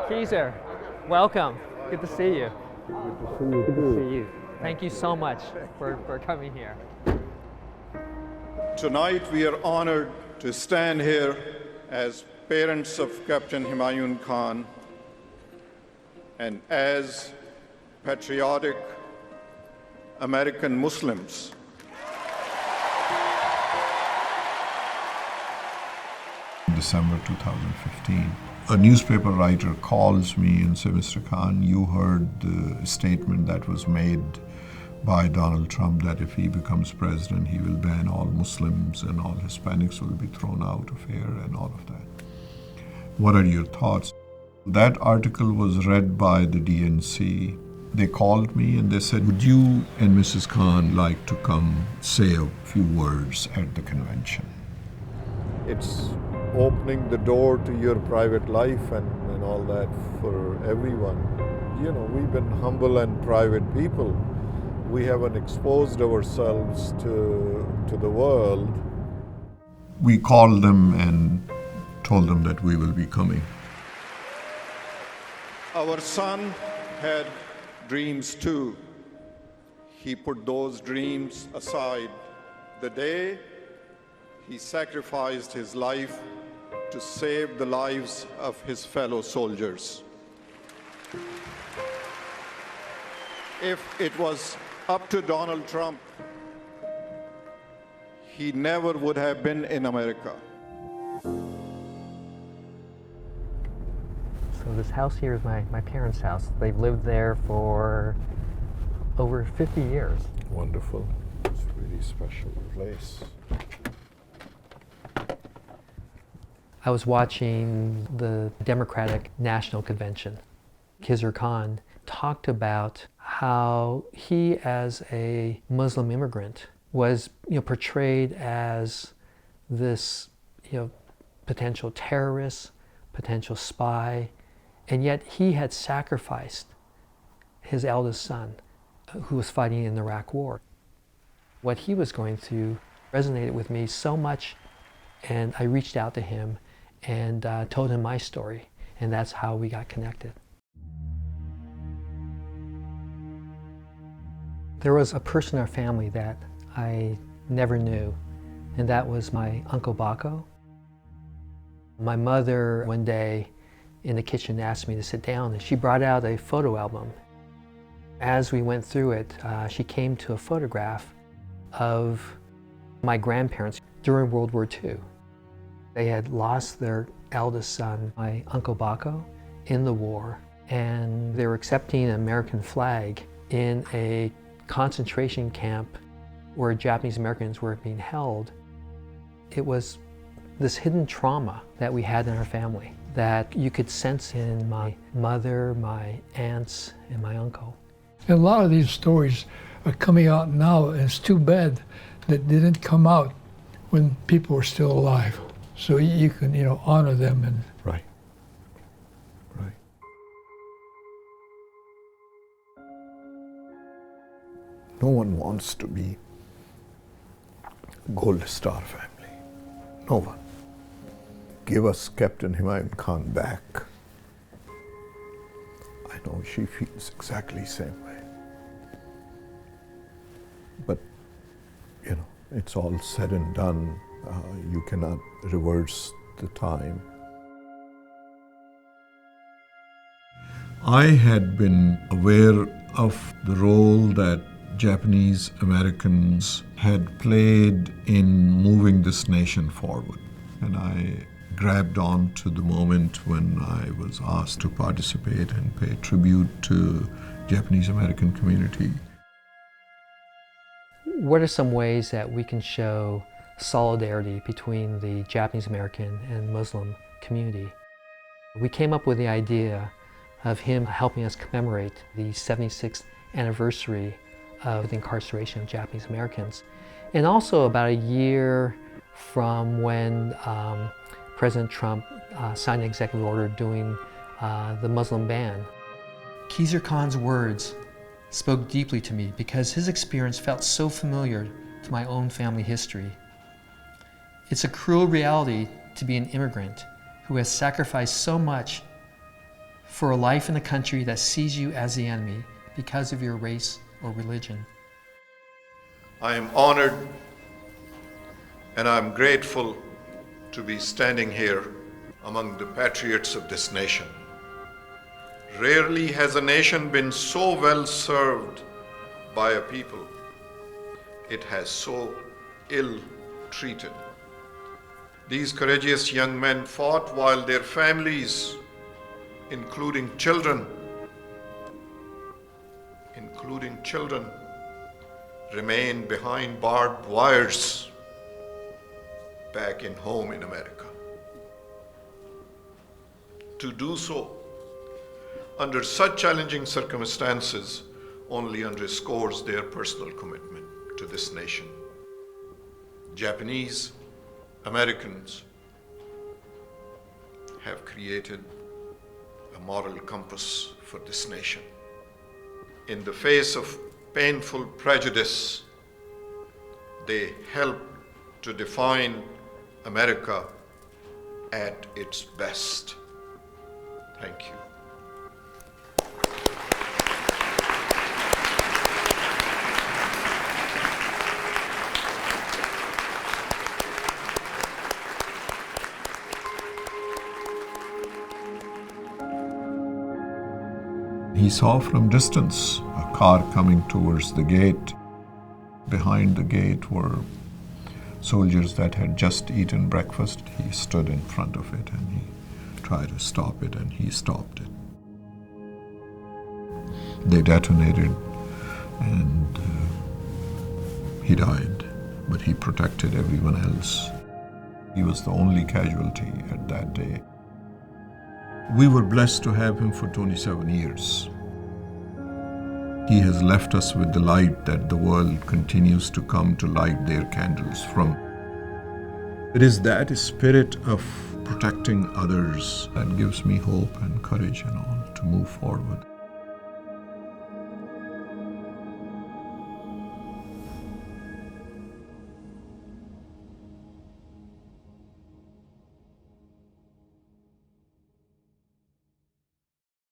Khizr, welcome. Good to see you. Good to see you. Thank you so much for coming here. Tonight we are honored to stand here as parents of Captain Humayun Khan and as patriotic American Muslims. December 2015. A newspaper writer calls me and says, Mr. Khan, you heard the statement that was made by Donald Trump that if he becomes president, he will ban all Muslims and all Hispanics will be thrown out of here and all of that. What are your thoughts? That article was read by the DNC. They called me and they said, would you and Mrs. Khan like to come say a few words at the convention? It's opening the door to your private life and all that for everyone. You know, we've been humble and private people. We haven't exposed ourselves to the world. We called them and told them that we will be coming. Our son had dreams too. He put those dreams aside the day he sacrificed his life to save the lives of his fellow soldiers. If it was up to Donald Trump, he never would have been in America. So this house here is my parents' house. They've lived there for over 50 years. Wonderful. It's a really special place. I was watching the Democratic National Convention. Khizr Khan talked about how he, as a Muslim immigrant, was portrayed as this potential terrorist, potential spy, and yet he had sacrificed his eldest son, who was fighting in the Iraq War. What he was going through resonated with me so much, and I reached out to him and told him my story, and that's how we got connected. There was a person in our family that I never knew, and that was my Uncle Baco. My mother one day in the kitchen asked me to sit down, and she brought out a photo album. As we went through it, she came to a photograph of my grandparents during World War II. They had lost their eldest son, my Uncle Baco, in the war, and they were accepting an American flag in a concentration camp where Japanese Americans were being held. It was this hidden trauma that we had in our family that you could sense in my mother, my aunts, and my uncle. And a lot of these stories are coming out now, and it's too bad that they didn't come out when people were still alive. So you can, honor them and. Right. Right. No one wants to be a Gold Star family. No one. Give us Captain Humayun Khan back. I know she feels exactly the same way. But, it's all said and done. You cannot reverse the time. I had been aware of the role that Japanese Americans had played in moving this nation forward. And I grabbed on to the moment when I was asked to participate and pay tribute to Japanese American community. What are some ways that we can show solidarity between the Japanese American and Muslim community? We came up with the idea of him helping us commemorate the 76th anniversary of the incarceration of Japanese Americans, and also about a year from when President Trump signed an executive order doing the Muslim ban. Khizr Khan's words spoke deeply to me because his experience felt so familiar to my own family history. It's a cruel reality to be an immigrant who has sacrificed so much for a life in a country that sees you as the enemy because of your race or religion. I am honored and I'm grateful to be standing here among the patriots of this nation. Rarely has a nation been so well served by a people it has so ill treated. These courageous young men fought while their families, including children, remained behind barbed wires back in home in America. To do so under such challenging circumstances only underscores their personal commitment to this nation. Japanese Americans have created a moral compass for this nation. In the face of painful prejudice, they help to define America at its best. Thank you. He saw from distance a car coming towards the gate. Behind the gate were soldiers that had just eaten breakfast. He stood in front of it and he tried to stop it, and he stopped it. They detonated and he died, but he protected everyone else. He was the only casualty at that day. We were blessed to have him for 27 years. He has left us with the light that the world continues to come to light their candles from. It is that spirit of protecting others that gives me hope and courage and all to move forward.